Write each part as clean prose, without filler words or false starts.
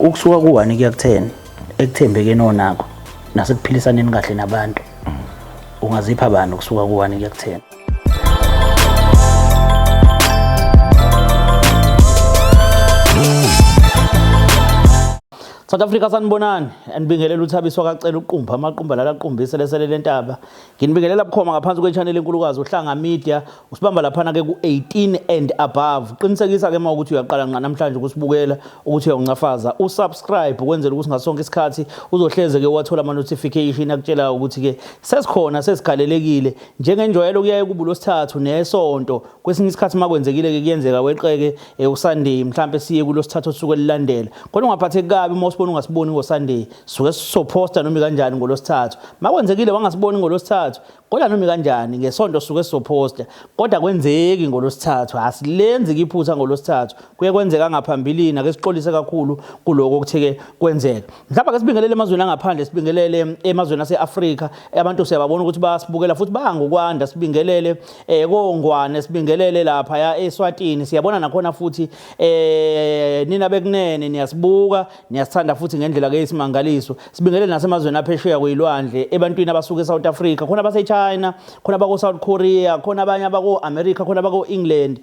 ukusuka ku1 kuya ku10 ekuthembekeni onakho nasekuphilisaneni kahle nabantu ungazipha abantu ukusuka ku1 kuya ku10? South Africa sanibonani anibingelela uThabiso kacela uqumba amaqumba laqumbi selesele lentaba nginibingelela bukhoma ngaphansi kwechannel enkulukazi uhlanga media usibamba lapha ke ku18 and above qinisekisa ke mawukuthi uyaqala namhlanje ukusibukela ukuthi uyoncafaza usubscribe ukwenzela ukuthi ngasonke isikhathi uzohleze ke wathola ama notification akutshela ukuthi ke sesikhona sesigalelekile njengenjwayelo kuyaye kubulo sithathu nesonto kwesinye isikhathi makwenzekile ke kuyenzeka weqeke uSunday mhlambe siye kulo sithathu osuke lilandela kodwa ungaphatheki kabi usibona ungasiboni ngoSunday suke sizoposta noma kanjani ngolosithathu makwenzekile wangasiboni ngolosithathu kodwa noma kanjani ngesonto suke sizoposta kodwa kwenzeki ngolosithathu asilenzi iphutha ngolosithathu kuye kwenzeka ngaphambilini ake sixolise kakhulu kuloko okutheke kwenzeka mhlawumbe ke sibingelele emazweni angaphandle sibingelele emazweni aseAfrika abantu siyababona ukuthi bayasibukela futhi bangokwanda sibingelele koNgwane sibingelele lapha ya eSwatini siyabona nakhona futhi nina bekunene niyasibuka niyasithanda futhi ngendlela ke isimangaliso sibingelele nasemazweni aphesheya kwilwandle ebantwini abasuka eSouth Africa khona base China khona bako South Korea khona abanye abako America khona bako England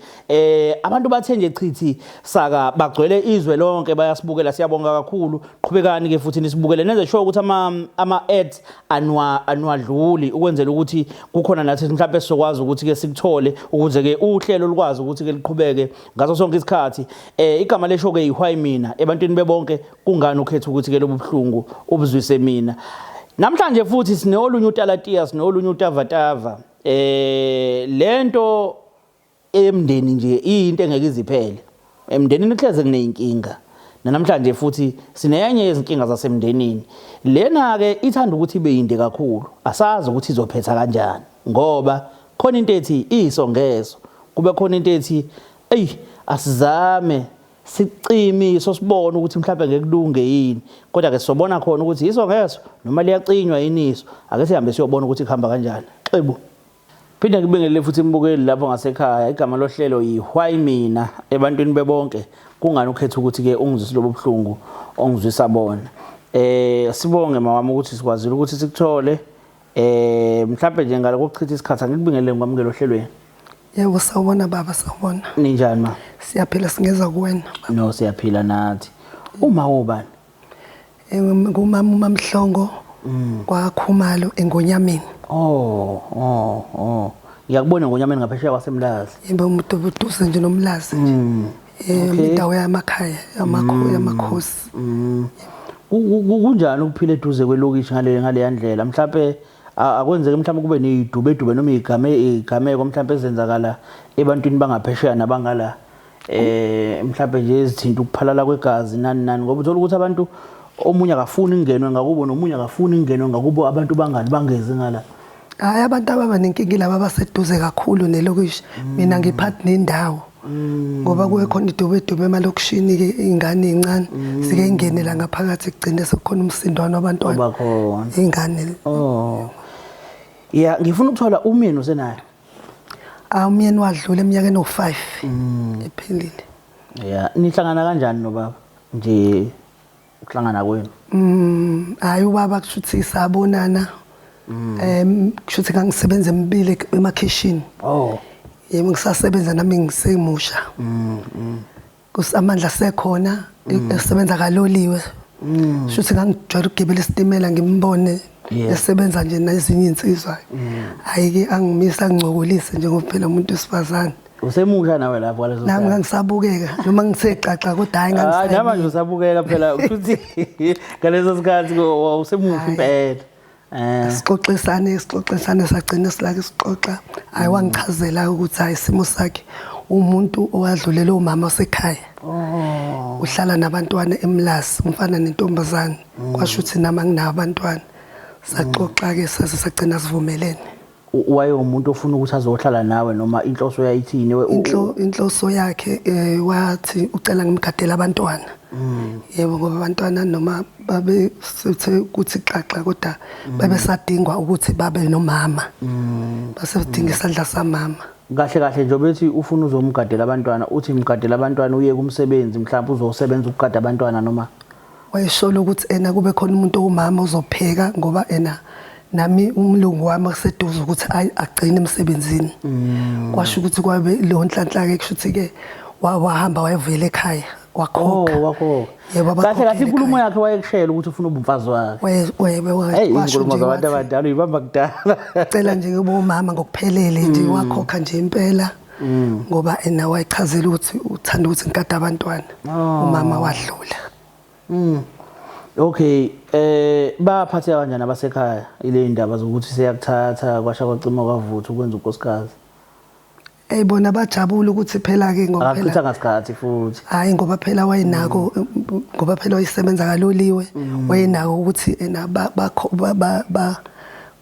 abantu bathe nje chithi saka bagcwele izwe lonke bayasibukela siyabonga kakhulu qhubekani ke futhi nisibukele nenze sure ukuthi ama ads anwadluli ukwenzela ukuthi kukhona nathi mhlawumbe sizokwazi ukuthi ke sikuthole ukuze ke uhlelo lukwazi ukuthi ke liqhubeke ngaso sonke isikhathi igama lesho ke ihwayi mina ebantwini bebonke kungani ukhetha ukuthi ke lobuhlungu ubuzwise mina namhlanje futhi sinolunye uTalatiya sinolunye uTavatava lento emndeni nje into engeke iziphele emndenini kuhleze kuneyinkinga namhlanje futhi sinenye izinkinga zasemndenini lena ke ithanda ukuthi ibe yinde kakhulu asazi ukuthi izophetha kanjani ngoba khona into ethi isongezo kube khona into ethi asizame sicimiso sibone ukuthi mhlawumbe ngeke kulunge yini kodwa ke sobona khona ukuthi isongezo noma liyacinywa yiniso ake sihambe siyobona ukuthi kuhamba kanjani xebo phinde ngibingelele futhi imbukeli lapho ngasekhaya igama lohlelo yihwayi mina ebantwini bebonke kungani ukhetha ukuthi ke ungizwise lobuhlungu ongizwisa bona sibonge mama ukuthi sikwazile ukuthi sikuthole mhlawumbe nje ngala kokuchitha isikhathi ngikubingelele ngwamukelo ohlelweni. Yebo sawubona baba sawubona. Ninjani ma? Siyaphila singeza kuwena. No siyaphila nathi. Uma ubani? Ngumama uMamhlongo kwaKhumalo eNgonyameni. Ngiyakubona eNgonyameni ngaphesheya kwaseMlazi. Yebo umuntu obuduze nje noMlazi nje. Indawo yamakhaya yamakhosi. Kunjani ukuphila eduze kwelokishi ngale yandlela mhlawumbe akwenzeke mhlawumbe kube nezidube noma igameko mhlawumbe ezenzakala ebantwini bangaphesheya nabangala mhlawumbe nje ezithinta ukuphalala kwegazi nani ngoba uthola ukuthi abantu omunye akafuni ingenwe ngakubo nomunye akafuni ingenwe ngakubo abantu bangani bangeze ngala hayi abantu ababa nenkingi laba baseduze kakhulu nelokishi mina ngiphathi nendawo ngoba kuwe khona idube emalokishini ke ingane encane sike ingenela ngaphakathi kugcine sekukhona umsindwana wabantwana abakhona ingane yeah ngifuna ukuthola umyeni usenayo umyeni wadlula eminyakeni o5 ephelile yeah nihlangana kanjani nobaba nje ukuhlangana kwenu hayi ubaba kushuthi sabonana kushuthi ngangisebenza emibili emakhishini yebo ngisasebenza nami ngisemusha kusamandla sekhona esebenza kaloliwe shuthi ngangijwayele ukugibela isitimela ngimbone esebenza nje nezinye insizwa hayi ke angimisa ngcokolise njengophela umuntu wesifazane usemusha nawe lapho kwalezo nami ngangisabukeka noma ngisexaxa kodwa hayi ngangisabukeka nami nje usabukeka phela ukuthi ngalezo sikhathi usemusha impela sixoxisane sagcina silake sixoxa hayi wangichazela ukuthi hayi isimo sakhe umuntu owadlulela umama osekhaya uhlala nabantwana eMlazi umfana nentombazane kwashuthi nama nginabantwana saxoxa ke sagcina sivumelene waye umuntu ofuna ukuthi azohlala nawe noma inhloso yayithini inhloso yakhe wathi ucela ngimgadela abantwana yebo ngoba abantwana noma babe sethe ukuthi xaxa kodwa babe sadingwa ukuthi babe nomama basedinga isandla samama kahle nje bethi ufuna uzomgadela abantwana uthi mgadela abantwana uye kumsebenzi mhlawumbe uzosebenza ukugada abantwana noma wayeshola ukuthi ena kube khona umuntu owumama ozopheka ngoba ena nami umlungu wami akuseduze ukuthi agcine emsebenzini. Kwasho ukuthi kwabe lo nhlanhla ke kushuthi ke wahamba wayevela ekhaya wakhokha. Wakhokha. Yebo kahle kahle inkulumo yakhe wayekushela ukuthi ufuna ubumfazi wakhe. Inkulumo zabantu abadala uyibamba kudala. Cela nje ubumama ngokuphelele nje wakhokha nje impela. Ngoba ena wayichazela ukuthi uthanda ukuthi ngikade abantwana. Umama wadlula. Okay, baphatheka kanjani abasekhaya ile ndaba zokuthi siyakuthatha kwasha kwacima kwavutha ukwenza unkosikazi? Bona bajabula ukuthi phela ke ngoba phela akachitha ngasikhathi futhi. Hayi ngoba phela wayenako ngoba phela wayisebenza kaloliwe wayenako ukuthi ena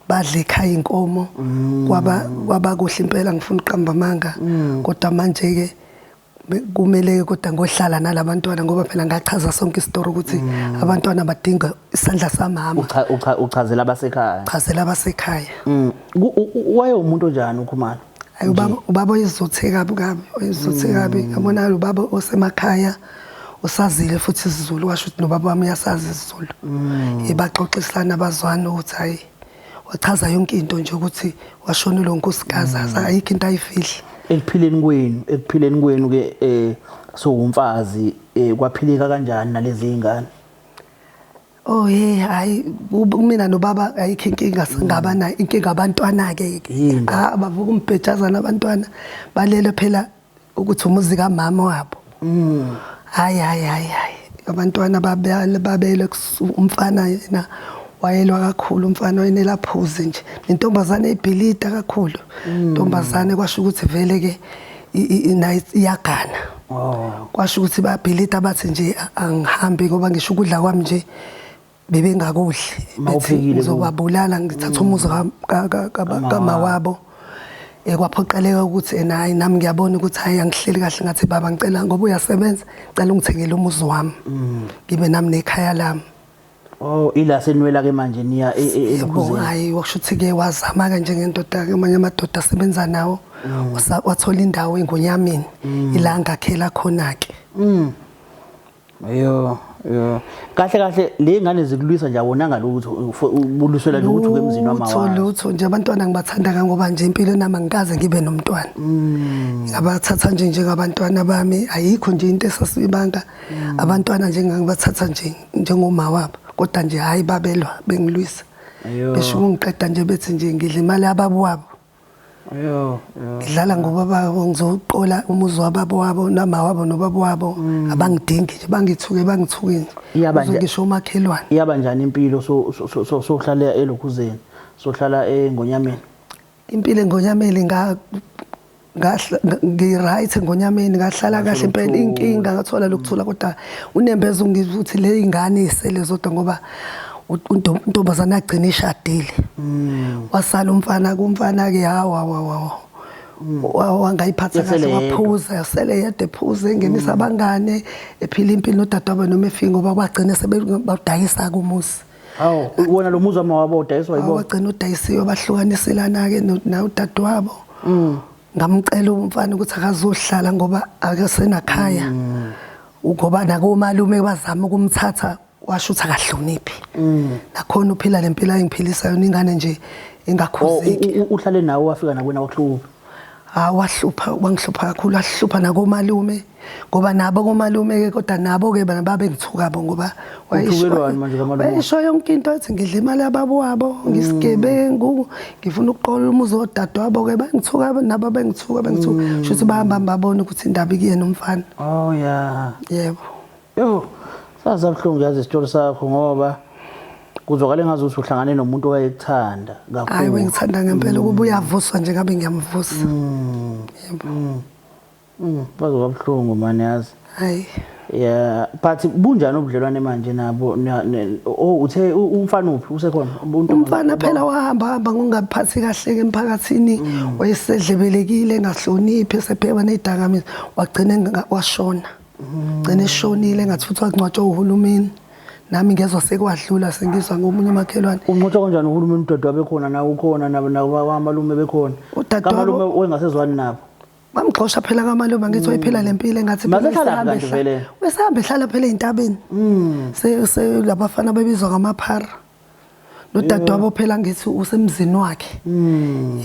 badle ekhaya inkomo kwaba kuhle impela ngifuna uqamba amanga kodwa manje ke kumele kodwa ngohlala nalabantwana ngoba phela ngachaza sonke istory ukuthi abantwana badinga isandla samama. Uchazela abasekhaya. Chazela abasekhaya. Waye umuntu onjani uKhumalo? Hayi ubaba izothe kabi izothe kabi yabona ubaba osemakhaya usazile futhi isiZulu washo ukuthi nobaba wami uyasazi isiZulu. Baxoxisana abazwana ukuthi hayi wachaza yonke into nje ukuthi washona lo nkosikazi ayikho into ayifihli. Ekuphileni kwenu ke so umfazi kwaphilika kanjani nalezi izingane? Hayi mina nobaba ayikho inkinga singaba na inkinga abantwana ke bavuka umbhejazana abantwana balele phela ukuthi umuzi kaMama wabo. Hayi abantwana babele umfana yena wayelwa kakhulu umfana wayenelaphuzi nje nentombazane ebhilida kakhulu. Intombazane kwasho ukuthi vele ke iyagana. Kwasho ukuthi babhilida bathi nje angihambi ngoba ngisho ukudla kwami nje bebengakudli bethi ngizobabulala ngithatha umuzi kama wabo. Kwaphoqeleka ukuthi hayi nami ngiyabona ukuthi hayi angihleli kahle ngathi baba ngicela ngoba uyasebenza ngicela ungithengele umuzi wami ngibe nami nekhaya lami. Ila senwela ke manje niya eLukuzeni. Hayi washo ukuthi ke wazama ke njengendoda ke manje amadoda asebenza nawo wathola indawo eNgonyameni ila ngakhela khona ke. Kahle le ngane zikulwisa nje abona ngalutho ubulusela nje ukuthi kwemzini wamawa. Lutho nje abantwana ngibathanda ngoba nje impilo nami ngikaze ngibe nomntwana. Ngabathatha nje njengabantwana bami ayikho nje into esasibanga abantwana nje ngibathatha nje njengoma wabo kodwa nje hayi babelwa bengilwisa. Besho ungiqeda nje bethi nje ngidla imali yababo wabo. Ngidlala ngoba ngizoqola umuzi wababo wabo nama wabo nobaba wabo abangidingi nje bangithuke nje ngisho umakhelwane. Iyaba njani impilo sohlala eLukuzeni sohlala eNgonyameni? Impilo eNgonyameni ngiright eNgonyameni ngahlala kahle impela inkinga ngathola lokuthula kodwa unembeza ungivuthi le ingane isele zodwa ngoba untombazana agcina ishadile. Wasala umfana kumfana ke wangayiphatha kahle waphuza sele yede phuze engenisa abangane ephila impilo nodadewabo noma efika ngoba bagcina sebadayisa kumuzi. Wona lo muzi wabo udayiswa yibona. Wagcina udayisiwe bahlukaniselana ke na udadewabo. Ngamcela umfana ukuthi akazohlala ngoba akasenakhaya. Ngoba nakomalume bazama ukumthatha washo ukuthi akahloniphi. Nakhona uphila lempilo ayingiphilisayo ingane nje engakhuzeki. Uhlale nawe wafika nakwena wakuhlupha? Wahlupha wangihlupha kakhulu wahlupha nakomalume ngoba nabo komalume ke kodwa nabo ke babe ngithukabo ngoba wayisho yonke into ethi ngidla imali yababo wabo ngisigebengu ngifuna ukuqola umuzi wodadewabo ke bangithuka nabo bengithuka shothi bahamba babona ukuthi indaba ikuyena umfana. Yebo saza abhlungu yazi isitori sakho ngoba kuzwakala engazi ukuthi uhlangane nomuntu owayekuthanda kakhulu. Hayi wengithanda ngempela kuba uyavuswa nje ngabe ngiyamvusa. Yebo. Bazobabhlungu manje yazi. Hayi. But bunjani ubudlelwane manje nabo uthe umfana uphi usekhona umuntu? Umfana phela wahamba ngongaphathi kahle emphakathini wayesedlebelekile ngahloniphi esepheba nezidakamizwa wagcina washona. Gcina eshonile ngathuthwa ngcwatshwa uhulumeni nami ngezwe sekwadlula sengizwa ngomunye umakhelwane. Ungcwatshwa kanjani uhulumeni udadewabo bekhona nawe ukhona nabo wamalume bekhona? Kamalume wengasezwani nabo? bamgxosha phela kaMalume ngithi wayiphela lempilo engathi wesihamba ehlala phela ey'ntabeni labafana bebizwa ngamaphara nodadewabo phela ngithi usemzini wakhe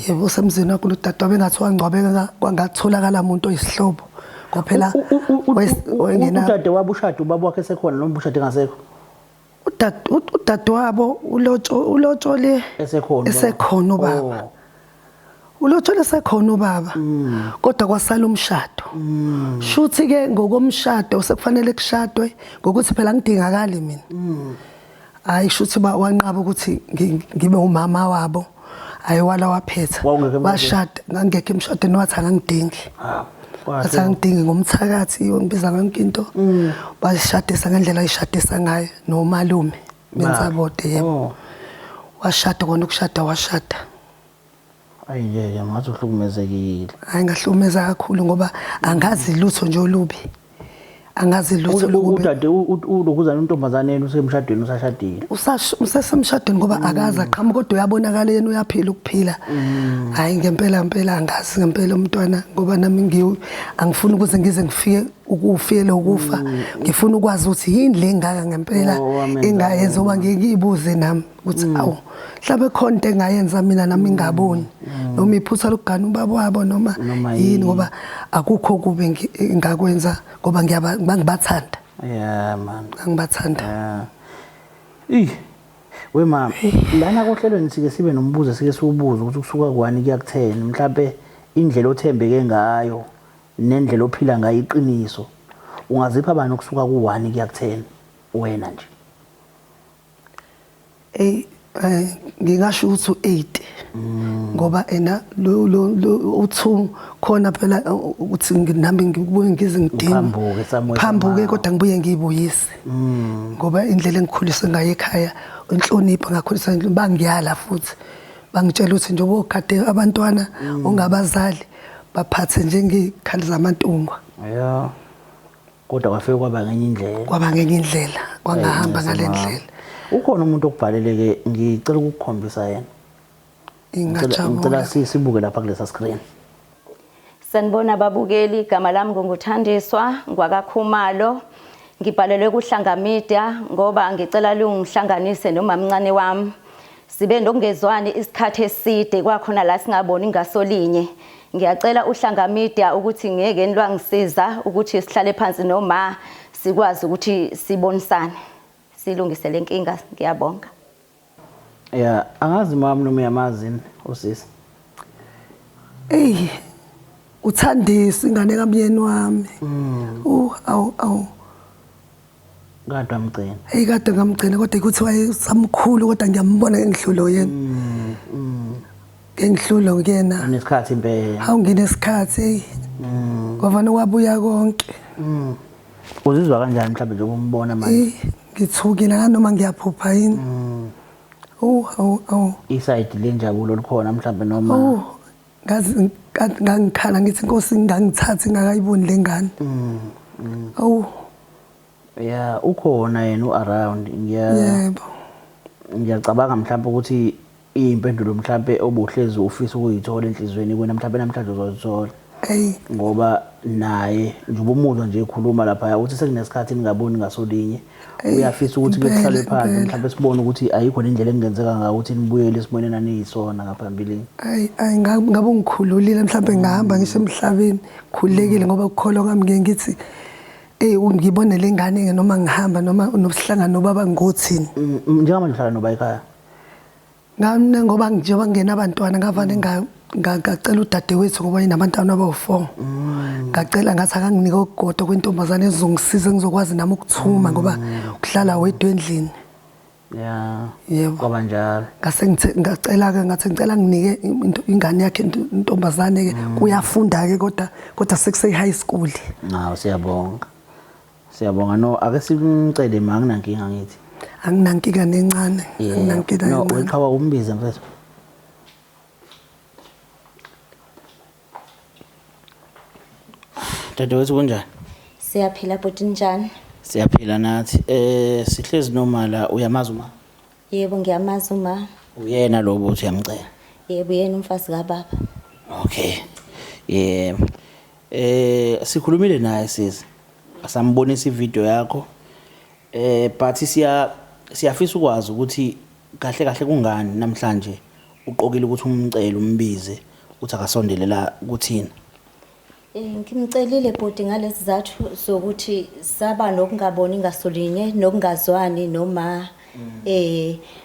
yebo usemzini wakhe nodadewabo engathi wangcwabeka kwangatholakala umuntu oyisihlobo ngoba phela udadewabo ushade ubaba wakhe esekhona noma ushade engasekho udadewabo ulotshole esekhona ubaba ulotshole esekhona ubaba kodwa kwasala umshado shuthi ke ngokomshado sekufanele kushadwe ngokuthi phela ngidingakali mina hayi shuthi wanqaba ukuthi ngibe umama wabo ayiwala waphetha washada ngangekho emshadweni wathi angangidingi wathi angidingi ngomthakathi ngibiza yonke into bashadisa ngendlela ayishadisa ngayo noMalume Menzabode yebo washada kona ukushada washada ayiye ngathi uhlukumezekile hayi ngahlukumeza kakhulu ngoba angazi lutho nje olubi angazi lutho lokubi udade ulokuzana untombazane usemshadweni usashadile usesemshadweni ngoba akaza qhamu kodwa uyabonakala yena uyaphila ukuphila hayi ngempela angazi ngempela umntwana ngoba nami angifuni ukuze ngize ngifike ukufela ukufa ngifuna ukwazi ukuthi yini le ngaka ngempela engayenza oba ngiyibuze nami ukuthi awu mhlabe khona into engayenza mina nami ngaboni noma iphutha lokugana ubaba wabo noma yini ngoba akukho kube ngakwenza ngoba ngibathanda yeah man ngibathanda we mama lana kohlelweni sike sibe nombuzo sike siwubuza ukuthi kusuka kwani kuya ku10 mhlambe indlela othembeke ngayo nendlela ophila ngayo iqiniso ungazipha abantu ukusuka ku1 kuya ku10 wena nje ngingasho ukuthi u8 ngoba ena lo u2 khona phela ukuthi nami ngibuye ngize ngidinga phambuke kodwa ngibuye ngiyibuyise ngoba indlela engikhulise ngayo ekhaya inhlonipho ngakhulisa bangiyala futhi bangitshela ukuthi njengoba ogade abantwana ongabazali baphathe njengekhali zamantungwa yeah kodwa kwafike kwaba ngenye indlela kwangahamba ngalendlela ukhona umuntu okubhaleleke ngicela ukukukhombisa yena ngicela sibuke lapha kulesa screen sanibona babukeli igama lami ngonguthandiswa ngwakaKhumalo ngibhalelwe kuHlanga Media ngoba ngicela lungihlanganise nomamncane wami sibe ndongezwani isikhathi eside kwakhona la singaboni ngasolinye ngiyacela uHlanga Media ukuthi ngeke nilwangisiza ukuthi sihlale phansi noma sikwazi ukuthi sibonisane silungise lenkinga ngiyabonga yeah angazi mama noma uyamazini usisi uthandisa ingane kamyeni wami awu kade amgcina kade ngamgcina kodwa ukuthi wayesamkhulu kodwa ngiyambona ngihlulo yena ngihlulo kuyena unesikhathi impela hawu nginesikhathi ngoba nowabuya konke uzizwa kanjani mhlawumbe nje ukumbona manje ngithukile noma ngiyaphupha yini iside lenjabulo likhona mhlawumbe noma ngazi ngangikhala ngithi inkosi ngangithatha ngakayiboni lengane yeah ukhona yena uaround yebo ngiyacabanga mhlawumbe ukuthi impendulo mhlawumbe obuhlezi ufisa ukuyithola enhlizweni kuwena mhlawumbe namhlanje uzozithola ngoba naye njengoba umuzwa nje ekhuluma lapha uthi sekunesikhathi ningaboni ngasolinye uyafisa ukuthi kuhlalwe phansi mhlawumbe sibone ukuthi ayikho indlela engenzeka ngayo ukuthi nibuyele sibone naniyisona ngaphambilini ngabe ngikhululile mhlawumbe ngahamba ngisho emhlabeni khulekile ngoba ukukholwa kwami ngithi ngibone lengane noma ngihamba noma nobuhlangano nobaba ngothini njengamanje uhlala noba ekhaya ngamne ngoba njengoba ngena abantwana ngavane ngacela udadewethu ngoba inabantwana abawu4 ngacela ngathi akanginike ugodo kwentombazane ezongisiza ngizokwazi nami ukuthuma ngoba ukuhlala wedwa endlini yebo kwaba njalo ngacela ke ngathi ngicela nginike ingane yakhe intombazane ke kuyafunda ke kodwa sekuse high school siyabonga no ake simcele ma nginankinga ngithi anginankinga nencane anginankinga no uqhawa umbize mfethu dadewethu kunjani siyaphila bhuti njani siyaphila nathi sihlezi nomala uyamazi uma yebo ngiyamazi uma uyena lo buthi uyamcela yebo yena umfazi kababa okay yeah sikhulumile naye sisi. Asambonisa ivideo yakho. But siyafisa ukwazi ukuthi kahle kahle kungani namhlanje uqokile ukuthi umcela umbize uthi akasondelela kuthina. Ngimcelile bhuti ngalesi zathu sokuthi saba nokungaboni ngasolinye nokungazwani noma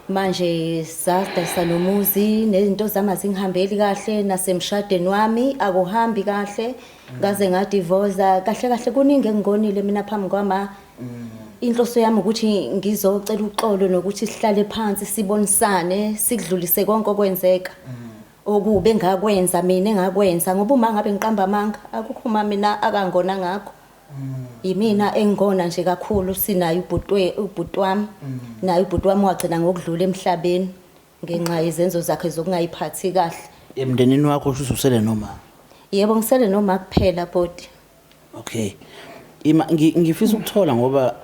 manje sadasa nomuzi nezinto zama zingihambeli kahle nasemshadweni wami akuhambi kahle ngaze ngadivorce kahle kahle kuningi engigonile mina phambi kwama inhloso yami ukuthi ngizocela uxolo nokuthi sihlale phansi sibonisane sikudlulise konke okwenzeka okube ngakwenza mina engakwenza ngoba uma ngabe ngiqamba amanga akukho uma mina akangona ngakho yimina engona nje kakhulu sinayo ubhuti wami nayo ubhuti wami wagcina ngokudlula emhlabeni ngenxa yezenzo zakhe zokungayiphathi kahle Emndenini wakho ususele noma? Yebo ngisele noma kuphela bodi. Okay. Ngifisa ukuthola ngoba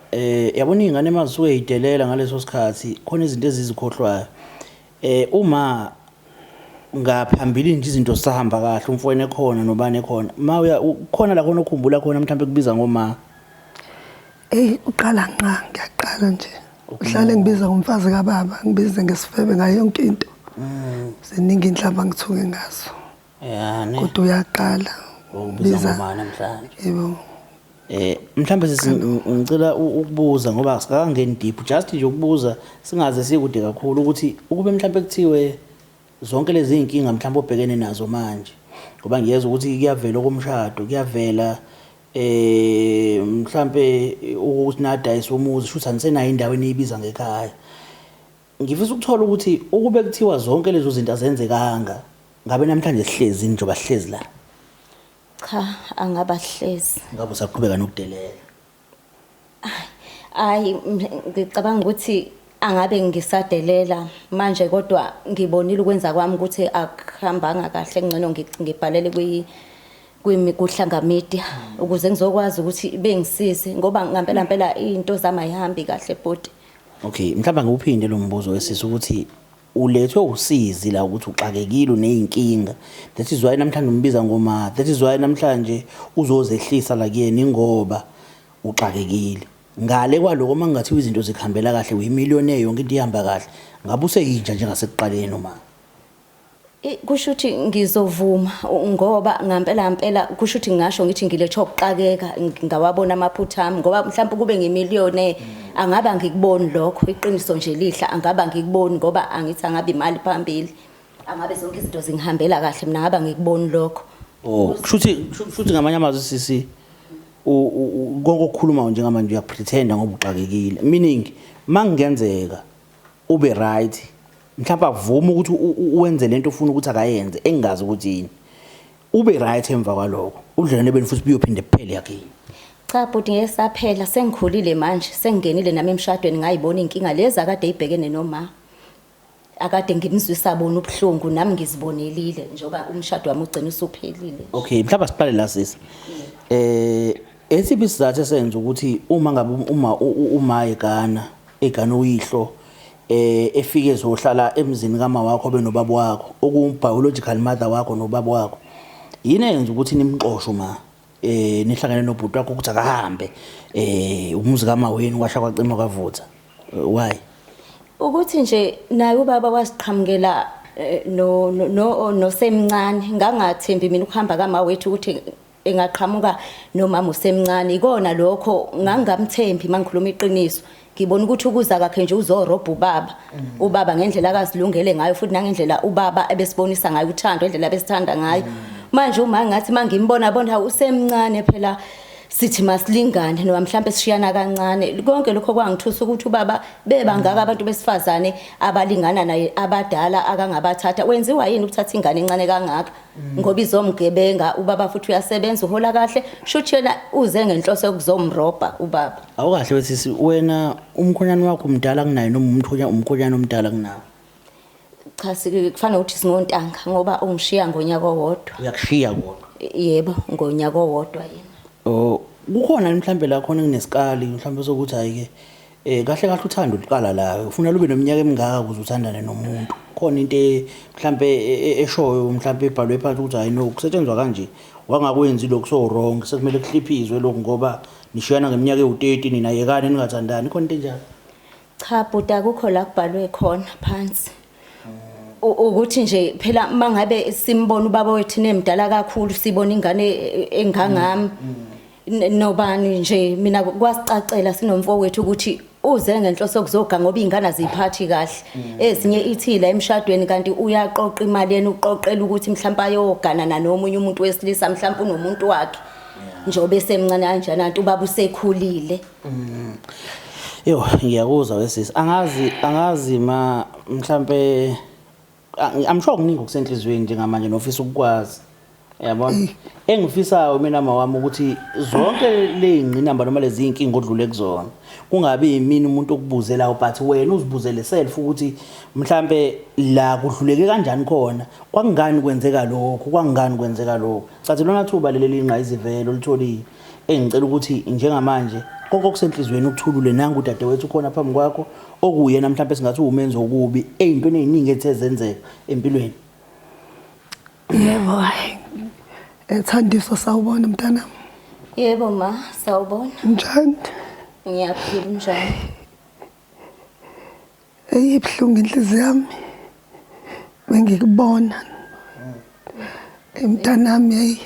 yabona ingane emasuke eyidelela ngaleso sikhathi khona izinto ezizikhohlwayo. Uma ngaphambili nje izinto sahamba kahle umfowene khona nobane khona ma khona la khona ukukhumbula khona mhlambe kubiza ngoma uqala ngiyaqala nje uhlale ngibiza ngomfazi kababa ngibize ngesifebe ngayo yonke into seningi inhlamba ngithuke ngazo yani kodwa uyaqala ubiza ngoma namhlanje yebo mhlambe ngicela ukubuza ngoba asikangeni deep just nje ukubuza singaze sikude kakhulu ukuthi ukube mhlambe kuthiwe zonke lezi zinkinga mhlambe obhekene nazo manje ngoba ngiyeza ukuthi kuyavela komshado kuyavela mhlambe ukuthi nadayisa umuzi shuthi anisenayo indawo eniyibiza ngekhaya ngifisa ukuthola ukuthi ukube kuthiwa zonke lezo zinto azenzekanga ngabe namhlanje sihlezi njengoba sihlezi la Cha angabahlezi ngabe usaqhubeka nokudelela Ay ngicabanga ukuthi angabe ngisadelela manje kodwa ngibonile ukwenza kwami ukuthi akuhambanga kahle ngcono ngibhalele kuhlanga media ukuze ngizokwazi ukuthi bengisize ngoba ngempela into zami ayihambi kahle bodi. Okay mhlawumbe ngiuphinde lo mbuzo wesisi ukuthi ulethwe usizi la ukuthi uxakekile uneyinkinga that is why namhlanje umbiza ngoma that is why namhlanje uzozehlisa la kuyena ingoba uxakekile ngale kwaloko mangathi izinto zikhambela kahle uyimillionaire yonke into ihamba kahle ngabe useyinja njengasekuqaleni noma kusho ukuthi ngizovuma ngoba ngempela kusho ukuthi ngisho ngithi ngilethe ukuxakeka ngawabona amaphutha ami ngoba mhlawumbe kube ngimillionaire angaba ngikuboni lokho iqiniso nje lihla angaba ngikuboni ngoba angithi angabe imali phambili angabe zonke izinto zingihambela kahle mina ngaba ngikuboni lokho kushuthi ngamanye amazwi sisi konke okukhuluma njengamanje uyapretenda ngoba uxakekile meaning mangenzeka ube right mhlawumbe avuma ukuthi uwenze lento ufuna ukuthi akayenze engazi ukuthi yini ube right emva kwaloko udlelane beni futhi biyophinde kuphele yakhe cha bhuti ngesaphela sengikhulile manje sengingenile nami emshadweni ngayibona inkinga lezi akade ibhekene noma akade ngimzwisa bona ubhlungu nami ngizibonelile njoba umshado wami ugcina usuphelile. Okay mhlawumbe siqale la sisi esiphi isizathu esenza ukuthi uma ngabe uma egana uyihlo efike ezohlala emzini kama wakho benobaba wakho okubiological mother wakho nobaba wakho yini yenza ukuthi nimxoshwe ma nihlangane nobhuti wakho ukuthi akahambe umuzi kama wenu kwasha kwacima kwavutha why ukuthi nje naye ubaba wasiqhamukela no semncane ngangathembi mina ukuhamba kama wethu ukuthi engaqhamuka nomama usemncane ikona lokho ngangamthembi mangikhuluma iqiniso ngibona ukuthi ukuza kwakhe nje uzorobha ubaba ngendlela akazilungele ngayo futhi nangendlela ubaba ebesibonisa ngayo uthando indlela abesithanda ngayo manje uma ngathi mangimbona bona usemncane phela sithi masilingane noma mhlambe sishiyana kancane konke lokho kwangithusa ukuthi ubaba bebangaka abantu besifazane abalingana naye abadala akangabathatha wenziwa yini ukuthatha ingane encane kangaka ngoba izomgebenga ubaba futhi uyasebenza uhola kahle shuthi yena uze ngenhloso yokuzomrobha ubaba awukahle wethi wena umkhonyana wakho umdala kunayo noma umkhonyana omdala kunawo cha kufanele ukuthi singontanga ngoba ungishiya ngonyaka owodwa uyakushiya kodwa yebo ngonyaka owodwa yena kukhona mhlambe la khona kunesikali mhlambe sokuthi ayike kahle kahle uthando uliqala la ufuna lube neminyaka emingaka ukuze uthandane nomuntu khona into mhlambe eshoyo mhlambe ebhalwe phansi ukuthi hayi no kusetshenzwa kanje wangakwenzi lokho so wrong sekumele kuhliphizwe lokho ngoba nishiyana ngeminyaka ewu30 nina yekani ningathandani khona into enjalo. Cha bhuti akukho la kubhalwe khona phansi. Ukuthi nje phela mangabe simbona ubaba wethu nemdala kakhulu sibona ingane engangami nobani nje mina kwasicacela sinomfowethu ukuthi uze ngenhloso kuzoga ngoba ingane aziphathi kahle ezinye ithila emshadweni kanti uyaqoqa imali yena uqoqela ukuthi mhlawumbe ayogana nanomunye umuntu wesilisa mhlawumbe unomuntu wakhe njengoba esemncane kanjani anti ubaba usekhulile. Yo ngiyakuzwa wesisi angazi mhlambe I'm sure kuningi okusenhlizweni njengamanje nofisa ukwazi yabona engifisayo mina mawami ukuthi zonke le ngqinamba noma lezi inkinga odlule kuzona kungabe yimini umuntu okubuzelayo but wena uzibuzele self ukuthi mhlambe la kudluleke kanjani khona kwakungani kwenzeka lokho cathi lona thuba leli inqa izivelo litholile engicela ukuthi njengamanje konke okusenhlizweni ukuthulule nangu dadewethu khona phambi kwakho okuyena mhlawumbe singathi umenzi okubi ezintweni eziningi ethe zenzeka empilweni. Yebo Thandiso sawubona mntana. Yebo ma sawubona. Njani? Ngiyaphila njani? Ibhlungu inhliziyo yami mengikubona. Mntanami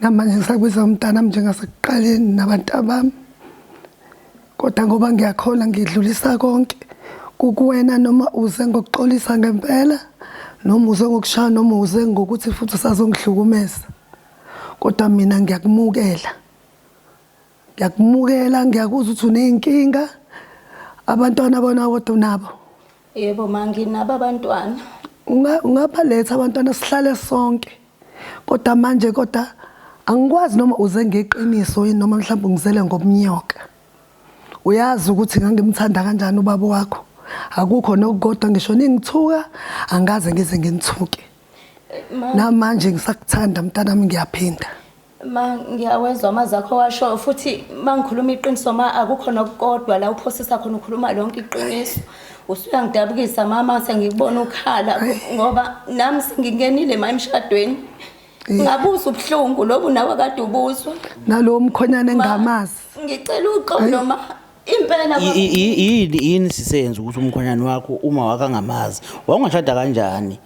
namanje ngisakwiza umntanami njengasekuqaleni nabantu abami. Kodwa ngoba ngiyakhola ngidlulisa konke kukuwena noma uze ngokuxolisa ngempela noma uze ngokushaya noma uze ngokuthi futhi usazongihlukumeza. Kodwa mina ngiyakumukela ngiyakuzwa ukuthi uneyinkinga abantwana bona kodwa unabo. Yebo manginabo abantwana. Ungabaletha abantwana sihlale sonke kodwa manje angikwazi noma uze ngeqiniso yini noma mhlawumbe ngizele ngobunyoka. Uyazi ukuthi ngangimthanda kanjani ubaba wakho akukho nokugodwa ngisho ningithuka angaze ngize nginithuke namanje ngisakuthanda mntanami ngiyaphinda. Ma ngiyawezwa amazakho washo futhi mangikhuluma iqiniso ma akukho nokukodwa la uphosisa khona ukhuluma lonke iqiniso usuyangidabukisa mama sengikubona ukhala ngoba nami singingenile ma emshadweni ngabuza ubhlungu lobu nawe kade ubuzwa nalo mkhonyane engamazi. Ngicela uxolo ma impela yini sisenze ukuthi umkhonyane wakho uma wakangamazi wangashada kanjani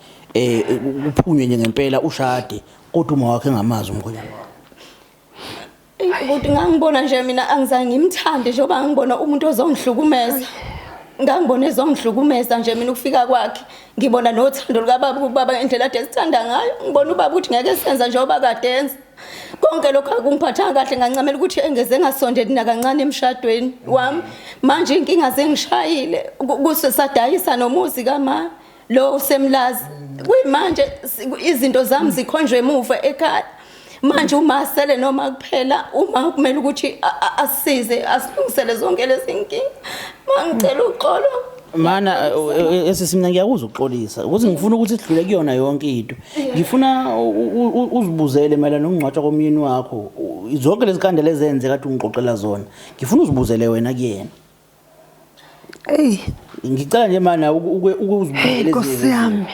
uphunywe nje ngempela ushade kodwa uma wakhe ngamazi umkhonyane wakho. Ukuthi ngangibona nje mina angizange ngimthande njengoba ngibona umuntu ozongihlukumeza ngangibona ezongihlukumeza nje mina ukufika kwakhe ngibona nothando lukababa ubaba indlela ade sithanda ngayo ngibona ubaba ukuthi ngeke senza njengoba kade enza konke lokho akungiphathanga kahle ngancamela ukuthi engeze ngasondeli nakancane emshadweni wami manje inkinga zengishayile kusesadayisa nomuzi kama lo usemlazi kuyimanje izinto zami zikhonjwe emuva ekhaya manje uma sele noma kuphela uma kumele ukuthi asisize asilungisele zonke lezi inkinga mangicela uxolo mana esisimna ngiyakuzwa uxolisa ukuthi ngifuna ukuthi sidlule kuyona yonke into ngifuna uzibuzele mayelana nokungcwatshwa komyeni wakho zonke lezi kandela ezenze kade ungiqoqela zona ngifuna uzibuzele wena kuyena. Ngicela nje mana ukuzibuzele Nkosi yami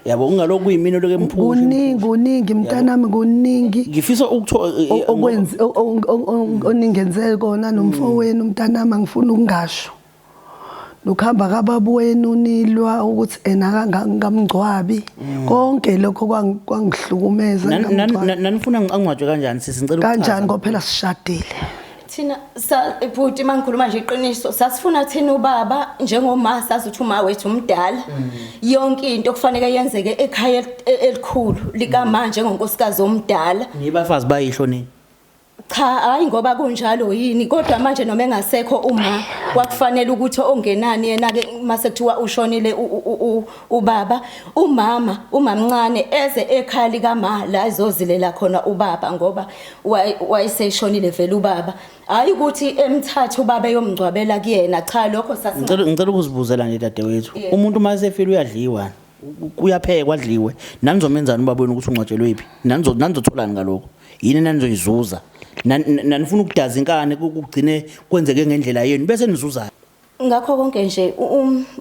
yabo ungalokhu kuyimini loke emphusha kuningi mntanami kuningi ngifisa okwenza oningenzele kona nomfowenu mntanami angifuna ukungasho nokuhamba kababu wenu nilwa ukuthi ena ngamgcwabi konke lokho kwangihlukumeza nanifuna ngicangcwatshwe kanjani sisicela kanjani ngoba phela sishadile thina bhuti mangikhuluma nje iqiniso sasifuna thina ubaba njengoma sazi ukuthi uma wethu umdala yonke into kufanele yenzeke ekhaya elikhulu likamanje ngonkosikazi omdala nibafazi bayisho nini. Cha hayi ngoba kunjalo yini kodwa manje noma engasekho uma kwakufanele ukuthi ongenani yena ke mase kuthiwa ushonile ubaba umama umamncane eze ekhaya likama la ezozilela khona ubaba ngoba wayeseshonile vele ubaba hayi ukuthi emthathe ubaba eyomgcwabela kuyena cha lokho ngicela ukuzibuzela nje dadewethu umuntu mase efile uyadliwa kuyaphekwa adliwe nanizomenzani ubaba wenu ukuthi ungcwatshelwe iphi nanizotholani ngalokho yini nanizoyizuza nanifuna ukudaza inkane kugcine kwenzeke ngendlela yenu bese nizuzayo. ngakho konke nje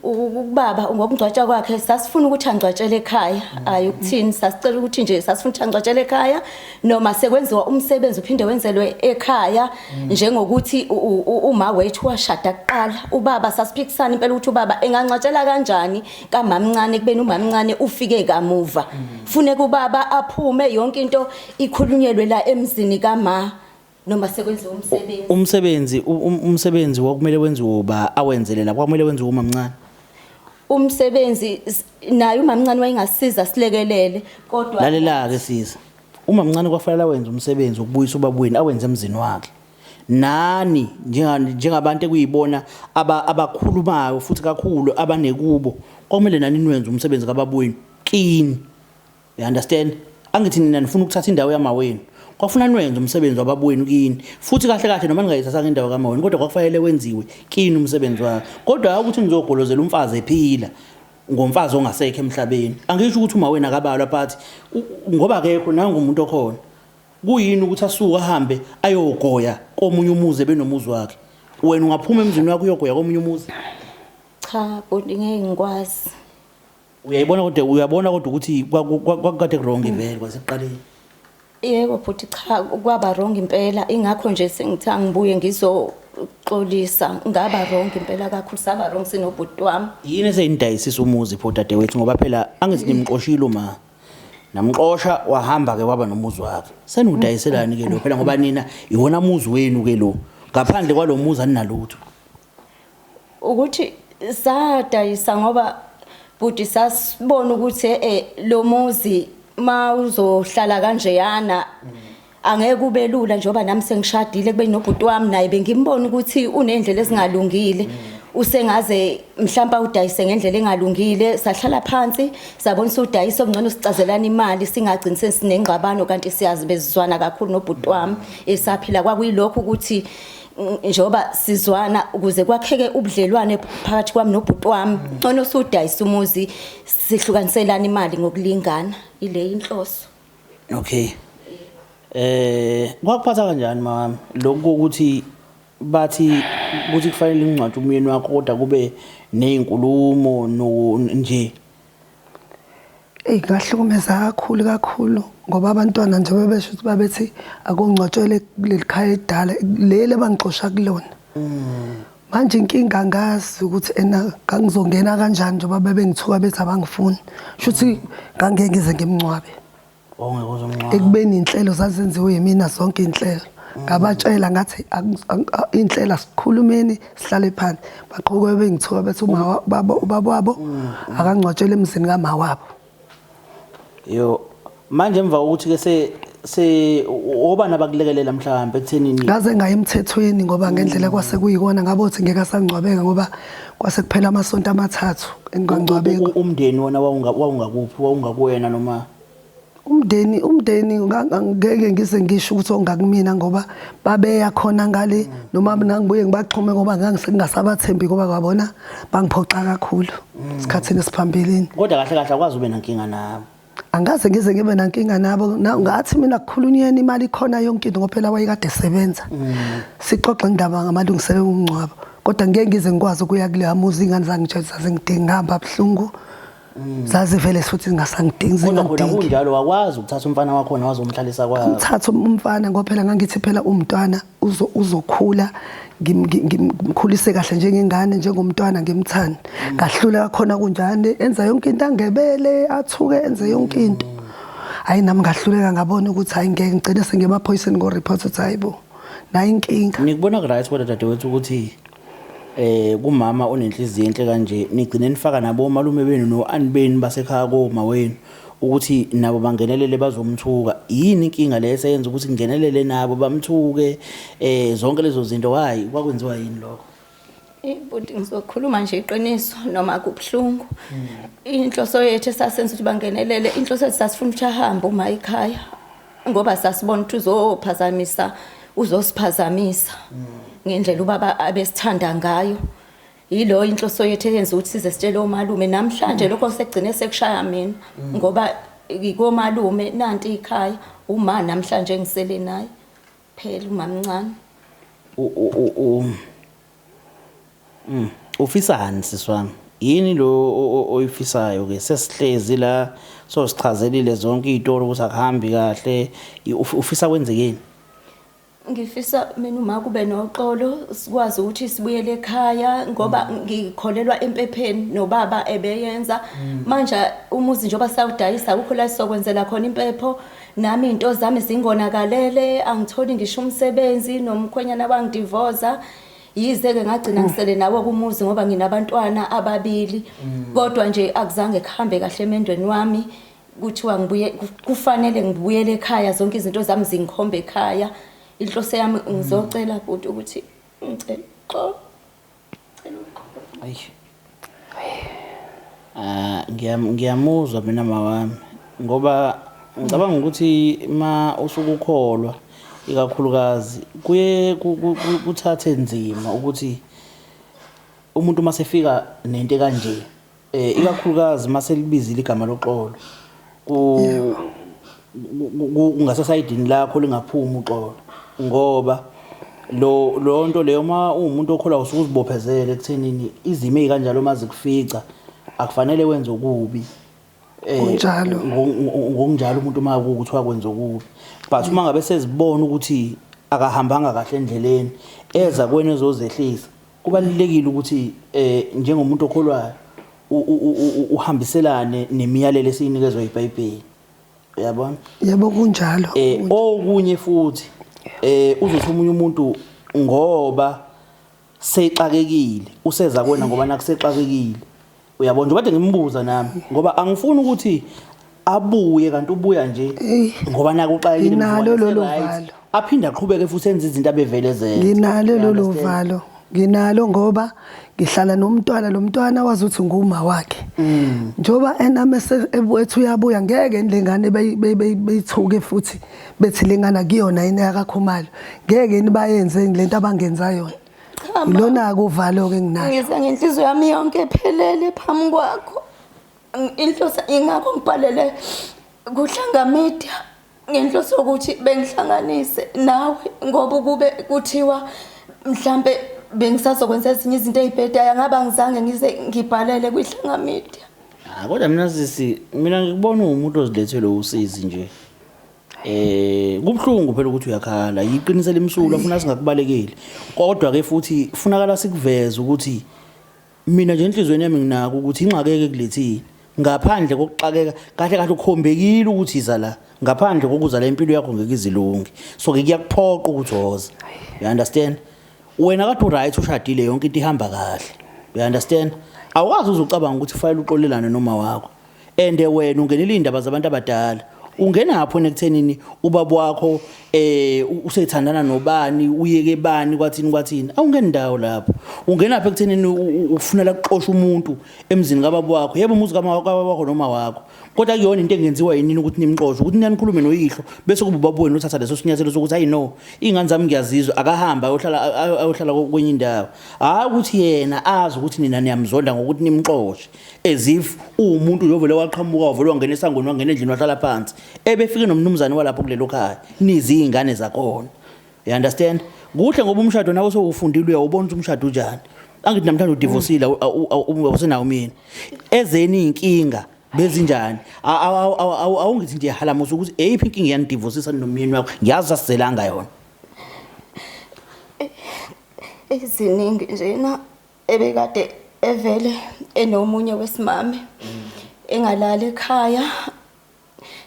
ubaba ngokungcwatshwa kwakhe sasifuna ukuthi angcwatshele ekhaya hayi ukuthini sasicela ukuthi nje sasifuna ukuthi angcwatshele ekhaya noma sekwenziwa umsebenzi uphinde wenzelwe ekhaya njengokuthi uma wethu washada kuqala ubaba sasiphikisana impela ukuthi ubaba engangcwatshela kanjani kamamncane kubeni umamncane ufike kamuva funeka ubaba aphume yonke into ikhulunyelwe la emzini kama noma sekwenziwa umsebenzi wakumele wenziwe uba awenzele la kwakumele wenziwe umamncane umsebenzi naye umamncane wayengasiza silekelele kodwa lalela ke sisa umamncane kwafanele wenza umsebenzi ukubuyisa ubabweni awenze emzini wakhe nani njengabantu ekuyibona abakhulumayo futhi kakhulu abanekubo kwakumele nani niwenze umsebenzi kababweni kini you understand angithi nina nifuna ukuthatha indawo yamawenu kwafuna niwenze umsebenzi wababweni kini futhi kahle kahle noma ningayithatha indawo kamawenu kodwa kwakufanele wenziwe kini umsebenzi wakhe kodwa ukuthi nizogolozela umfazi ephila ngomfazi ongasekho emhlabeni angisho ukuthi uma wena akabalwa but ngoba akekho nangu umuntu okhona kuyini ukuthi asuka ahambe ayogoya komunye umuzi benomuzi wakhe wena ungaphuma emzini wakho uyogoya komunye umuzi cha kodwa ngeke ngikwazi uyabona kodwa ukuthi kwakade wrong vele kwasekuqaleni yebo futhi cha kwaba wrong impela ingakho nje sengitha ngibuye ngizoxolisa ngaba wrong impela kakhulu saba wrong sinobhuti wami yini eseyindayisisa umuzi pho dadewethu ngoba phela angithi nimqoshile uma namqosha wahamba ke waba nomuzi wakhe senudayiselani ke lo phela ngoba nina iwona umuzi wenu ke lo ngaphandle kwalomuzi aninalutho ukuthi sadayisa ngoba buti sasibona ukuthi lo muzi mawuzohlala kanjeyana angeke kube lula njengoba nami sengishadile kube nobhuti wami naye bengimbona ukuthi unendlela ezingalungile usengaze mhlawumbe udayise ngendlela engalungile sahlala phansi sabonisa udayise okungcono sicazelana imali singagcini sesinengqabano kanti siyazi bezizwana kakhulu nobhuti wami esaphila kwakuyilokho ukuthi njengoba sizwana ukuze kwakheke ubudlelwane phakathi kwami nobhuti wami ngcono usudayisa umuzi sihlukaniselana imali ngokulingana ile inhloso okay kwakuphatha kanjani mama lokho ukuthi bathi ukuthi kufanele ingcwatshe umyeni wakho kodwa kube nezinkulumo nje ngahlukumeza kakhulu ngoba abantwana nje bebesho ukuthi babethi akungcwatshele lelikhaya edala lele bangixosha kulona manje inkinga ngazi ukuthi ena ngangizongena kanjani njengoba bebengithuka bethi abangifuni shuthi ngangeke ngize ngimncwabe ongeke uzomncwaba ekubeni inhlelo zazenziwe yimina zonke inhlelo ngabatshela ngathi inhlela sikhulumeni sihlale phansi baqhubeke bengithuka bethi ubaba wabo akangcwatshele emzini kama wabo yo manje emva ukuthi ke obana bakulekelela mhlawumbe ekuthenini ngaze ngaye emthethweni ngoba ngendlela kwase kuyikona ngabe uthi ngeke asangcwabeka ngoba kwase kuphela amasonto amathathu engangcwabeka umndeni wona wawungakuphi wawungakuwena noma umndeni ngeke ngize ngisho ukuthi ongakumina ngoba babeya khona ngale noma nangibuye ngibaxhume ngoba ngangisengasabathembi ngoba kwabona bangiphoxa kakhulu isikhathini esiphambilini kodwa kahle kahle akwazi ube nankinga nabo angaze ngize ngibe nankinga nabo ngathi mina kukhulunyeni imali khona yonke into ngophela wayekade esebenza sixoxe indaba ngamalungiselelo omncwabo kodwa ngeke ngize ngikwazi ukuya kule amuzi ingane zangitshela zingidinga ngihamba abhlungu zazi vele futhi ngingasangidingi zingadingi kunjalo wakwazi ukuthatha umfana wakho nawazomhlalisa kwakho uthatha umfana ngophela ngangithi phela umntwana uzokhula ngimkhulise kahle njengengane njengomntwana ngimthanda ngahlula khona kunjani enza yonke into angebele athuke enze yonke into hayi nami ngahluleka ngabona ukuthi hayi ngeke ngicela sengemaphoyiseni ngo report ukuthi hayibo nayi inkinga nikubona right kodwa dadewethu ukuthi kumama onenhliziyo enhle kanje nigcine nifaka nabo malume benu noani benu basekhaya koma wenu ukuthi nabo bangenelele bazomthuka yini inkinga leyo eyenza ukuthi ngingenelele nabo bamthuke zonke lezo zinto hayi kwakwenziwa yini lokho Buti ngizokhuluma nje iqiniso noma kubhlungu inhloso yethu esasenza ukuthi bangenelele inhloso yethu sasifuna ukuthi ahambe uma ekhaya ngoba sasibona ukuthi uzophazamisa uzosiphazamisa ngendlela ubaba abesithanda ngayo yilo inhloso yethu eyenza ukuthi size sitshele omalume namhlanje lokho sekugcine sekushaya mina ngoba ngikomalume nanti ekhaya uma namhlanje ngisele naye phela umamncane ufisani siswami yini lo oyifisayo ke sesihlezi la sosichazelile zonke izitori ukuthi akuhambi kahle ufisa kwenzekeni Ngifisa mina uma kube noxolo sikwazi ukuthi sibuyele ekhaya ngoba ngikholelwa empepheni nobaba ebeyenza manje umuzi njoba sawudayisa ukho la sizokwenzela khona impepho nami into zami zingonakalele angitholi ngisho umsebenzi nomkhwenyana wangidivorce yize ke ngagcina ngisele nawe kumuzi ngoba nginabantwana ababili kodwa nje akuzange kuhambe kahle emendweni wami kuthiwa ngibuye kufanele ngibuyele ekhaya zonke izinto zami zingikhombe ekhaya inhloso yami ngizocela futhi ukuthi ngicela xo ngiyamuzwa mina mawami ngoba ngicabanga ukuthi ma usukukholwa ikakhulukazi kuye kuthathe nzima ukuthi umuntu masefika nento kanje ikakhulukazi maselibizile igama loxolo ungasasayidini lakho lingaphuma uxolo ngoba lo nto leyo ma umuntu okholwa usukuzibophezela ekuthenini izimo ezikanjalo mazikufica akufanele wenze okubi kunjalo ngokunjalo umuntu uma ukuthi wakwenza okubi but uma ngabe sezibona ukuthi akahambanga kahle endleleni eza kwena ezozehlisa kubalulekile ukuthi njengomuntu okholwayo uhambiselane nemiyalelo esinikezwe iBhayibheli uyabona yebo kunjalo okunye futhi uzothi umunye umuntu ngoba sexakekile useza kwena ngoba nakusexakekile uyabona nje kade ngimbuza nami ngoba angifuni ukuthi abuye kanti ubuya nje ngoba nakuxakekile nalo lolo valo aphinda aqhubeke futhi enza izinto abevelezela nginalo lolo valo nginalo ngoba ngihlala nomntwana lo mntwana wazi ukuthi nguma wakhe njoba enamese ebwethu uyabuya ngeke nilengane beyithuke futhi bethi lengana kuyona yini yakaKhumalo ngeke nibayenze lento abangenza yona ilona kuvalo ke nginalo ngize ngenhliziyo yami yonke ephelele phambi kwakho inhloso ingakho ngibhalele kuhlanga media ngenhloso ukuthi bengihlanganise nawe ngoba kube kuthiwa mhlambe bengisazokwenza ezinye izinto ezibhedayo ngaba ngizange ngize ngibhalele kwihlanga media kodwa mina ngikubona umuntu ozilethele usizi nje kubhlungu phela ukuthi uyakhala yiqinisele imsulu afuna singakubalekeli kodwa ke futhi kufunakala sikuveze ukuthi mina nje enhlizweni yami nginako ukuthi ingxakeke kulethini ngaphandle kokuxakeka kahle kahle ukhombekile ukuthi iza la ngaphandle kokuza la impilo yakho ngeke izilunge so ke kuyakuphoqa ukuthi oza you understand wena kade uright ushadile yonke into ihamba kahle you understand awazi uzucabanga ukuthi kufanele uxolelane noma wakho ende wena ungenile indaba zabantu abadala ungenapho nekuthenini ubaba wakho usethandana nobani uyeke bani kwathini awungeni ndawo lapho ungenapho ekuthenini ufunela ukuxosha umuntu emzini kababa wakho yebo umuzi kababa wakho noma wakho kodwa kuyona into engenziwa yinini ukuthi nimxoshe ukuthi niyanikhulume noyihlo bese kuba ubaba wenu uthatha leso sinyathelo sokuthi ayi no ingane zami ngiyazizwa akahamba ayohlala kwenye indawo hayi ukuthi yena azi ukuthi nina niyamzonda ngokuthi nimxoshe as if umuntu uyovele waqhamuka wavele wangena esangweni wangena endlini wahlala phansi ebefike nomnumzane walapho kulelo khaya nizi ingane zakona you understand kuhle ngoba umshado nawe sowufundile uyawubona ukuthi umshado unjani angithi namhlanje udivorceile awusenawo mina ezeni inkinga bezinjani awungithi nje halamusa ukuthi eyiphi inkinga yanidivorceisa nomyeni wakho ngiyazi asizelanga yona eziningi njena ebekade evele enomunye wesimame engalala ekhaya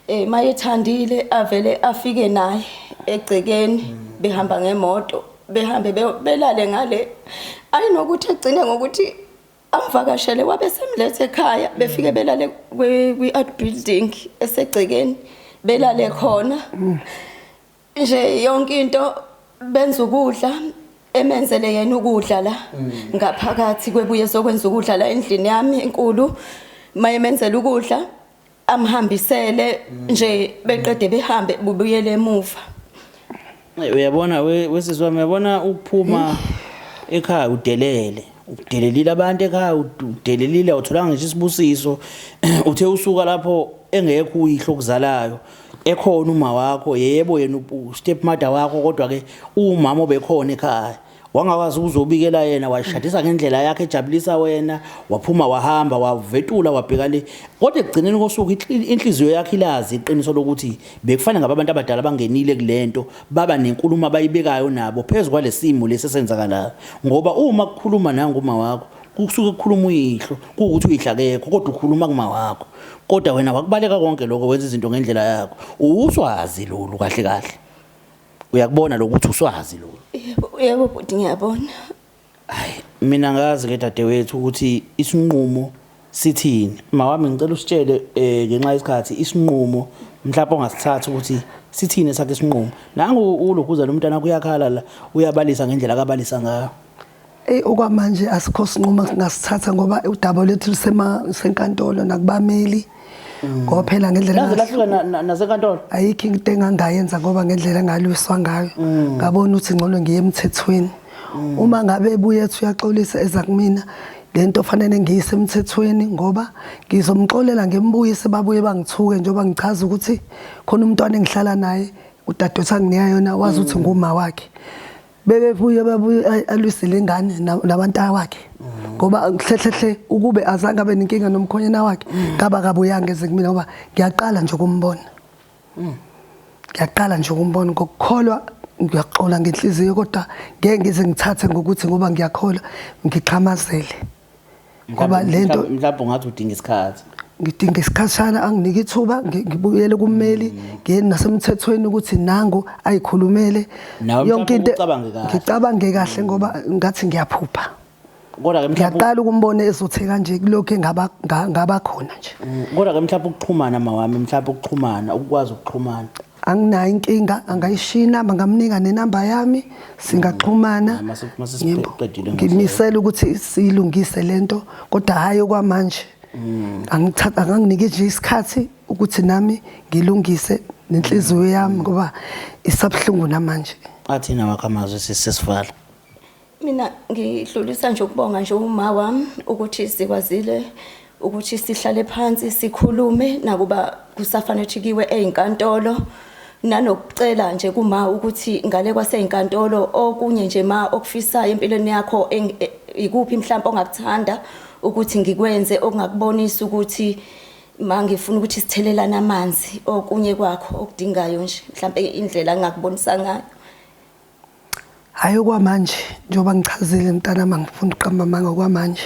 mayethandile avele afike naye egcekeni behamba ngemoto behambe belale ngale ayinokuthi egcine ngokuthi amvakashele wabe semlethe ekhaya befike belale kwi-art building esegcekeni belale khona nje yonke into benza ukudla emenzele yena ukudla la ngaphakathi kwebuye sokwenza ukudla la endlini yami enkulu mayemenzela ukudla amhambisele nje beqede behambe bubuyele emuva uyabona wesizwami uyabona ukuphuma ekhaya udelelile abantu ekhaya udelelile awutholanga nje isibusiso uthe usuka lapho engekho uyihlo kuzalayo ekhona uma wakho yebo yena stepmother wakho kodwa ke umama obekhona ekhaya wangakwazi ukuzobikela yena washadisa ngendlela yakhe ejabulisa wena waphuma wahamba wavetula wabheka le kodwa ekugcineni kosuku inhliziyo yakhe ilazi iqiniso lokuthi bekufanele ngabe abantu abadala bangenile kulento baba nenkulumo abayibekayo nabo phezulu kwalesimo lesenzakalayo ngoba uma kukhuluma nanguma wakho kusuke kukhuluma uyihlo ukuthi uyihlakekho kodwa ukhuluma kuma wakho kodwa wena wakubaleka konke lokho wenza izinto ngendlela yakho uswazi lolu kahle kahle uyakubona lokuthi uswazi lolu yebo bhuti ngiyabona hayi mina ngazi ke dadewethu ukuthi isinqumo sithini mawami ngicela usitshele ngenxa yesikhathi isinqumo mhlawumbe ongasithatha ukuthi sithini sakhe isinqumo nangu ulokhuza lomntana kuyakhala la uyabalisa ngendlela akabalisa ngayo okwamanje asikho sinquma singasithatha ngoba udaba lethu senkantolo nakubameli ngoba phela ngendlela lahlukana nasenkantolo ayikho into engangayenza ngoba ngendlela engalwiswa ngayo ngabona ukuthi ngcono ngiye emthethweni uma ngabe ebuye ethi uyaxolisa eza kumina lento fanele ngiyise emthethweni ngoba ngizomxolela ngembuyise babuye bangithuke njengoba ngichaza ukuthi khona umntwana engihlala naye udadewethu anginika yona wazi ukuthi nguma wakhe bebebuye alwisile ingane nabantu wakhe ngoba hlehle ukube azange abe nenkinga nomkhonyana wakhe ngaba kabuyanga eze kumina ngoba ngiyaqala nje ukumbona ngiyaqala nje ukumbona ngokukholwa ngiyaxola ngenhliziyo kodwa ngeke ngize ngithathe ngokuthi ngoba ngiyakholwa ngixhamazele ngoba lento mhlawumbe ungathi udinga isikhathi ngidinga isikhashana anginike ithuba ngibuyele kummeli ngiyeni nasemthethweni ukuthi nangu ayikhulumele yonke into ngicabange kahle ngoba ngathi ngiyaphupha kodwa ke ngiyaqala ukumbona ezothe kanje kulokho engaba khona nje kodwa ke mhlawumbe ukuxhumana mawami mhlawumbe ukuxhumana ukwazi ukuxhumana anginayo inkinga angayishina bangamnika nenamba yami singaxhumana ngimisela ukuthi silungise lento kodwa hayi okwamanje anginginike nje isikhathi ukuthi nami ngilungise nenhliziyo yami ngoba isabhlungu namanje athina wakhamazo sisivala mina ngidlulisa nje ukubonga nje uma wami ukuthi sikwazile ukuthi sihlale phansi sikhulume nakuba kusafanele thikiwe ezinkantolo nanokucela nje kuma ukuthi ngale kwasezinkantolo okunye nje ma okufisayo empilweni yakho ikuphi mhlawumbe ongakuthanda ukuthi ngikwenze okungakubonisa ukuthi mangifuna ukuthi sithelelana amanzi okunye kwakho okudingayo nje mhlawumbe indlela engakubonisa ngayo hayi okwamanje njoba ngichazile mntana mangifuna uqamba amanga okwamanje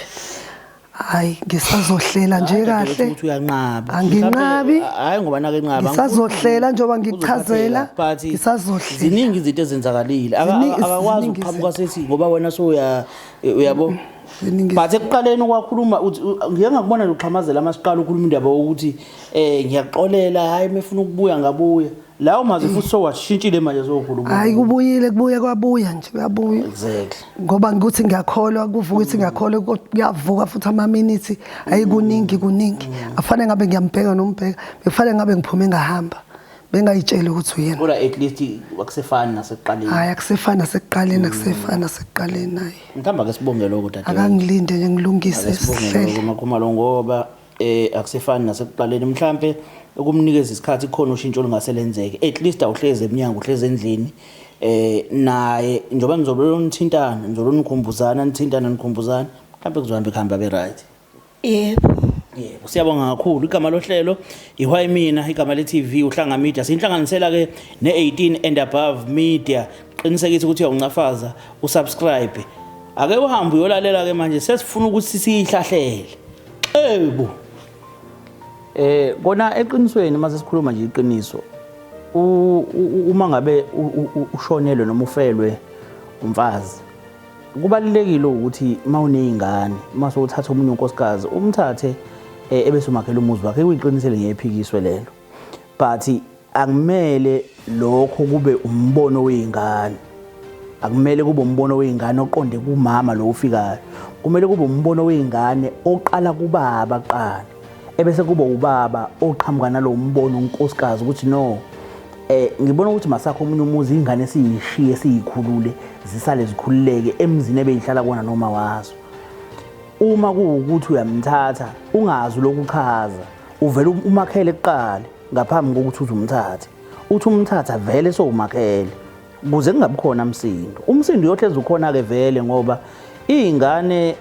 hayi ngisazohlela nje kahle ukuthi uyanqaba anginqabi hayi ngoba nake enqaba ngisazohlela njengoba ngichazela ngisazohlela ziningi izinto ezenzakalile akakwazi ukuqhamuka sethi ngoba wena so uyabo but ekuqaleni ukwakhuluma ngeke ngakubona ukuxhamazela amasiqala ukhuluma indaba ukuthi ngiyaxolela hayi mefuna ukubuya ngabuya lawo mazi futhi sowashintshile manje sokhuluma hayi kubuyile kubuye kwabuya nje kuyabuya exactly ngoba ngikuthi ngiyakholwa kuvuka ukuthi ngiyakholwa kuyavuka futhi ama-minutes ayikuningi afane ngabe ngiyambheka nombheka bekufanele ngabe ngiphume ngahamba bengayitsheli ukuthi uyena kodwa at least akusefani nasekuqaleni hayi akusefani nasekuqaleni hayi ngihamba ke sibonge lokho dadewethu akangilinde nje ngilungise sihlele makhumalo ngoba akusefani nasekuqaleni mhlambe ukumnikeza isikhathi khona ushintsho lungaselenzeke at least awuhleze eminyango uhleze endlini naye njoba nizobona nithintana nizobona nikhumbuzana nikhumbuzana mhlambe kuzohamba ikhamba be right yebo siyabonga kakhulu igama lohlelo ihwayi mina igama le TV uhlanga media sinhlanganisela ke ne18 and above media qinisekisa ukuthi uyawuncafaza usubscribe ake uhambe uyolalela ke manje sesifuna ukuthi siyihlahlele ebo kona eqinisweni mase sikhuluma nje iqiniso uma ngabe ushonelwe noma ufelwe umfazi kubalekile ukuthi mawunezingane mase uthatha umunye unkosikazi umthathe ebese umakhela umuzi wakhe uyiqinisele ngephikiswe lelo but akumele lokho kube umbono weingane akumele kube umbono weingane oqonde kumama lo ufikayo kumele kube umbono weingane oqala kubaba qala ebese kuba ubaba oqhamuka nalo umbono unkosikazi ukuthi no ngibona ukuthi masakho umunye umuzi ingane siyishiye siyikhulule zisale zikhululeke emzini ebeyihlala kona noma wazo uma kuukuthi uyamthatha ungazi lokuchaza uvela umakhele kuqala ngaphambi kokuthi uzumthathe uthi umthatha vele so umakhele ukuze kungabikhona umsindo. Umsindo uyohlezi ukhona ke vele ngoba izingane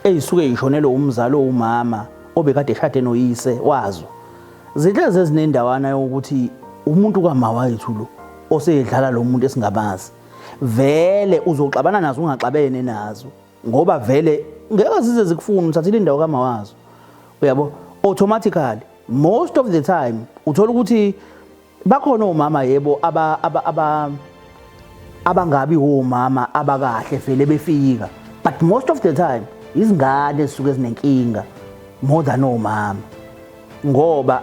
ezisuke yishonelwe umzalo umama obekade eshade noyise wazo zihleze ezinendawana yokuthi umuntu kamawethu lo osedlala lo muntu esingabazi vele uzoxabana nazo ungaxabene nazo ngoba vele ngeke zize zikufuna uthathile indawo kamawazo uyabo automatically most of the time uthola ukuthi bakhona omama yebo abangabi omama abakahle vele befika but most of the time izingane zisuke zinenkinga more than omama ngoba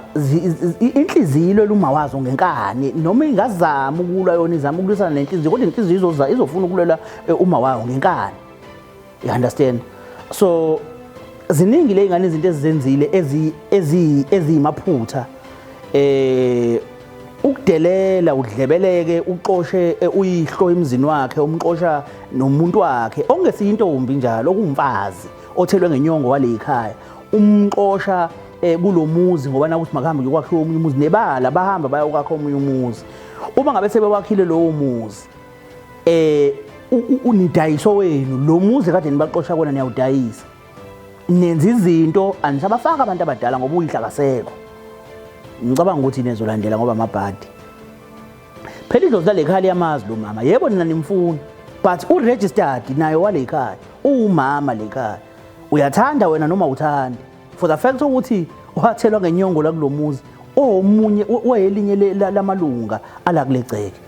inhliziyo luma wazo ngenkani noma ingazama ukulwa yona izama ukulwisana nenhliziyo kodwa inhliziyo izofuna ukulwela uma wayo ngenkani you understand so ziningi le ingane izinto ezizenzile ezimaphutha ukudelela udlebeleke uqoshe uyihlo emzini wakhe umqosha nomuntu wakhe ongesiyintombi njalo okumfazi othelwe ngenyongo wale ekhaya umqosha kulomuzi ngoba nakuthi makahambe yokwakhiwa omunye umuzi nebala bahamba bayokwakha omunye umuzi uma ngabe sebewakhile lowo muzi unidayiso wenu lo muzi kade nibaqosha kona niyawudayisa nenza izinto anisabafaka abantu abadala ngoba uyihlakasekho ngicabanga ukuthi nezolandela ngoba amabhadi phela idlozi lale khaya yamazi lo mama yebo nina nimfuna but uregistered nayo wale ekhaya umama le khaya uyathanda wena noma uthandi for the fact ukuthi wathelwa ngenyongo la kulomuzi omunye welinye lamalunga ala kulegceke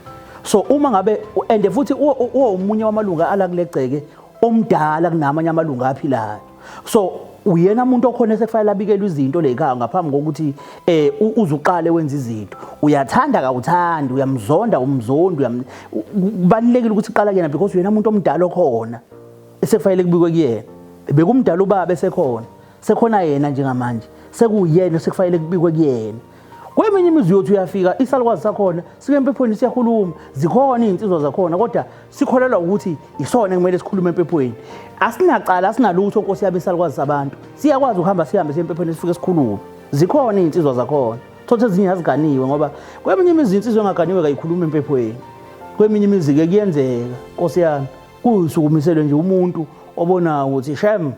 so uma ngabe and futhi omunye wamalunga ala kulegceke omdala kunamanye amalunga aphilayo so uyena umuntu okhona sekufanele abikele izinto le ekhaya ngaphambi kokuthi uzuqale wenza izinto uyathanda kawuthandi uyamzonda umzondo kubalekile ukuthi iqala kuyena because uyena umuntu omdala okhona esekufanele kubikwe kuyena bekumdala ubaba esekhona sekhona yena njengamanje sekuyena sekufanele kubikwe kuyena kweminye imizi yothu uyafika isalukwazi sakhona sikempephweni siyakhuluma zikhona izinsizwa zakhona kodwa sikholelwa ukuthi isona kumele sikhulume empephweni asinaqala asinalutho Nkosi yabe isalukwazi sabantu siyakwazi ukuhamba sihambe sempephweni sifike sikhulume zikhona izinsizwa zakhona thothe ezinye aziganiwe ngoba kweminye imizi insizwa engaganiwe kayikhuluma empephweni kweminye imizi ke kuyenzeka Nkosi yami kuyisukumisele nje umuntu obona ukuthi shem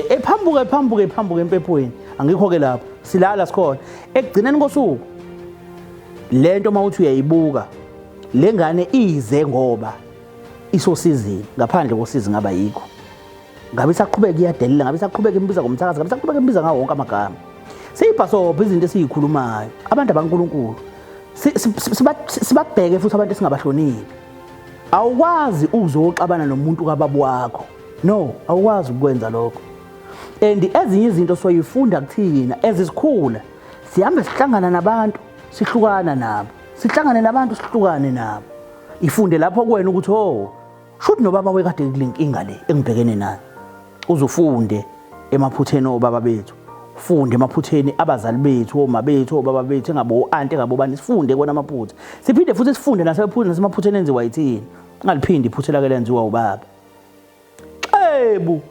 ephambuke empephweni angikho ke lapho silala sikhona ekugcineni kosuku lento mawuthi uyayibuka lengane ize ngoba isosizini ngaphandle kosizi ngaba yikho ngabe isaqhubeka iyadelela ngabe isaqhubeka imbiza ngomthakazi ngabe isaqhubeka imbiza ngawo wonke amagama siyibhasobha izinto esiyikhulumayo abantu abankulunkulu sibabheke futhi abantu esingabahloniphi awukwazi uzoxabana nomuntu kababa wakho no awukwazi ukwenza lokho and ezinye izinto soyifunda kuthina ezisikhula sihambe sihlangana nabantu sihlukana nabo sihlangane nabantu sihlukane nabo ifunde lapho kuwena ukuthi shothi nobaba wekade kulenkinga le engibhekene nayo uzufunde emaphutheni obaba bethu ufunde emaphutheni abazali bethu oma bethu obaba bethu engabo anti engabo bani sifunde kona amaphutha siphinde futhi sifunde nasemaphutheni enziwa yithini ngaliphindi iphuthe lake lenziwa ubaba ebu